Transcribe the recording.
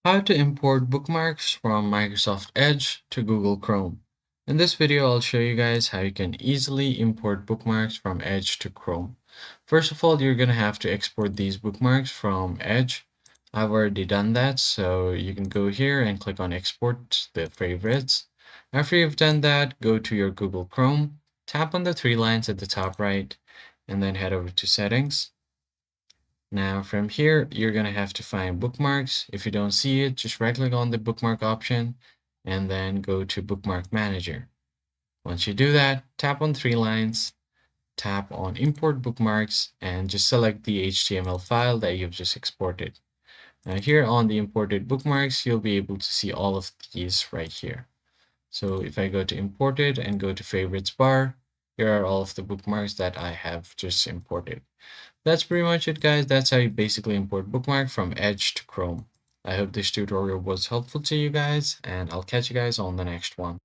How to import bookmarks from Microsoft Edge to Google Chrome. In this video, I'll show you guys how you can easily import bookmarks from Edge to Chrome. First of all, you're going to have to export these bookmarks from Edge. I've already done that, so you can go here and click on Export the favorites. After you've done that, go to your Google Chrome, tap on the three lines at the top right, and then head over to Settings. Now from here, you're going to have to find bookmarks. If you don't see it, just right click on the bookmark option and then go to Bookmark Manager. Once you do that, tap on three lines, tap on Import Bookmarks, and just select the HTML file that you've just exported. Now here on the imported bookmarks, you'll be able to see all of these right here. So if I go to Imported and go to Favorites bar, here are all of the bookmarks that I have just imported. That's pretty much it, guys. That's how you basically import Bookmark from Edge to Chrome. I hope this tutorial was helpful to you guys, and I'll catch you guys on the next one.